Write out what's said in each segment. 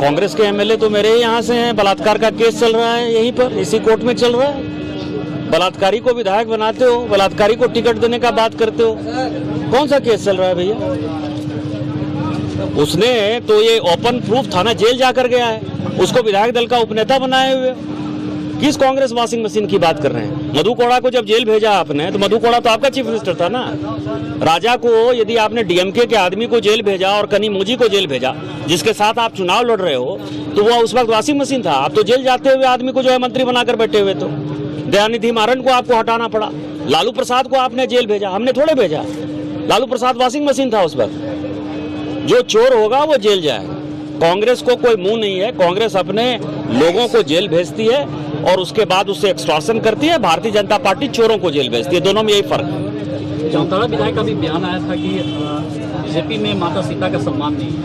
कांग्रेस के एमएलए तो मेरे यहाँ से हैं, बलात्कार का केस चल रहा है यहीं पर, इसी कोर्ट में चल रहा है। बलात्कारी को विधायक बनाते हो, बलात्कारी को टिकट देने का बात करते हो, कौन सा केस चल रहा है भैया? उसने तो ये ओपन प्रूफ थाना जेल जाकर गया है, उसको विधायक दल का उपनेता बनाए हुए। किस कांग्रेस वॉशिंग मशीन की बात कर रहे हैं? मधु कोड़ा को जब जेल भेजा आपने, तो मधु कोड़ा तो आपका चीफ मिनिस्टर था ना। राजा को यदि आपने डीएमके के आदमी को जेल भेजा और कनीमोजी को जेल भेजा, जिसके साथ आप चुनाव लड़ रहे हो, तो वो उस वक्त वॉशिंग मशीन था। आप तो जेल जाते हुए आदमी को जो है मंत्री बनाकर बैठे हुए। तो दयानिधि मारन को आपको हटाना पड़ा, लालू प्रसाद को आपने जेल भेजा, हमने थोड़े भेजा। लालू प्रसाद वॉशिंग मशीन था उस वक्त। जो चोर होगा वो जेल जाएगा। कांग्रेस को कोई मुंह नहीं है, कांग्रेस अपने लोगों को जेल भेजती है और उसके बाद उससे एक्सटॉर्शन करती है। भारतीय जनता पार्टी चोरों को जेल भेजती है, दोनों में यही फर्क है। जामताड़ा विधायक का भी बयान आया था कि बीजेपी में माता सीता का सम्मान नहीं है।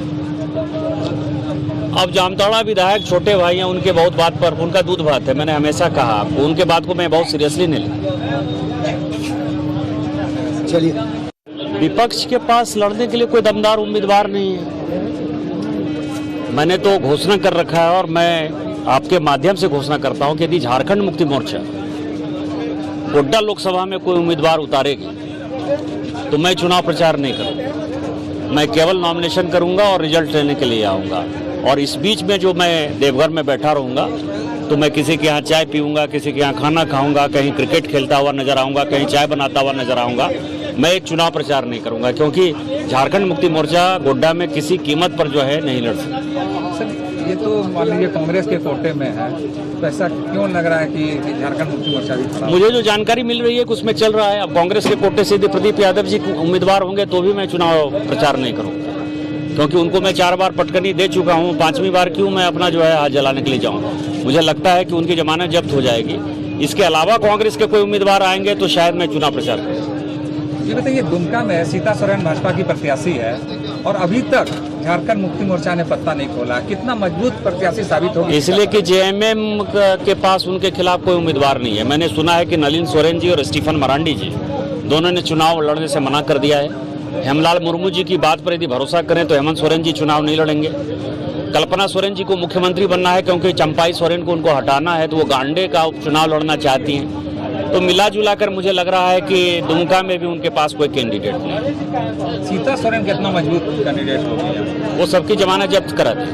अब जामताड़ा विधायक छोटे भाई हैं, उनके बहुत बात पर उनका दूध भात है। मैंने हमेशा कहा आपको, उनके बात को मैं बहुत सीरियसली नहीं लेता। चलिए, विपक्ष के पास लड़ने के लिए कोई दमदार उम्मीदवार नहीं है। मैंने तो घोषणा कर रखा है और मैं आपके माध्यम से घोषणा करता हूं कि यदि झारखंड मुक्ति मोर्चा गोड्डा लोकसभा में कोई उम्मीदवार उतारेगी तो मैं चुनाव प्रचार नहीं करूंगा। मैं केवल नॉमिनेशन करूंगा और रिजल्ट लेने के लिए आऊंगा। और इस बीच में जो मैं देवघर में बैठा रहूंगा तो मैं किसी के यहाँ चाय पीऊंगा, किसी के यहाँ खाना खाऊंगा, कहीं क्रिकेट खेलता हुआ नजर आऊंगा, कहीं चाय बनाता हुआ नजर आऊंगा। मैं एक चुनाव प्रचार नहीं करूंगा, क्योंकि झारखंड मुक्ति मोर्चा गोड्डा में किसी कीमत पर जो है नहीं लड़ सकती। सर, ये तो मान लीजिए कांग्रेस के कोटे में है, तो ऐसा क्यों लग रहा है कि झारखंड मुक्ति मोर्चा भी खड़ा? मुझे जो जानकारी मिल रही है कि उसमें चल रहा है। अब कांग्रेस के कोटे से यदि प्रदीप यादव जी उम्मीदवार होंगे तो भी मैं चुनाव प्रचार नहीं करूंगा, क्योंकि उनको मैं 4 बार पटकनी दे चुका हूं। 5वीं बार क्यों मैं अपना जो है हाथ जलाने के लिए जाऊं? मुझे लगता है कि उनकी जमानत जब्त हो जाएगी। इसके अलावा कांग्रेस के कोई उम्मीदवार आएंगे तो शायद मैं चुनाव प्रचार करूँ। ये बताइए, दुमका में सीता सोरेन भाजपा की प्रत्याशी है और अभी तक झारखंड मुक्ति मोर्चा ने पत्ता नहीं खोला। कितना मजबूत प्रत्याशी साबित होगी? इसलिए कि जेएमएम के पास उनके खिलाफ कोई उम्मीदवार नहीं है। मैंने सुना है कि नलिन सोरेन जी और स्टीफन मरांडी जी दोनों ने चुनाव लड़ने से मना कर दिया है। हेमलाल मुर्मू जी की बात पर यदि भरोसा करें तो हेमंत सोरेन जी चुनाव नहीं लड़ेंगे। कल्पना सोरेन जी को मुख्यमंत्री बनना है, क्योंकि चंपाई सोरेन को उनको हटाना है, तो वो गांडे का चुनाव लड़ना चाहती हैं। तो मिला जुला कर मुझे लग रहा है कि दुमका में भी उनके पास कोई कैंडिडेट नहीं। सीता सोरेन कितना मजबूत कैंडिडेट होगी? वो सबकी जमानत जब्त करा दी।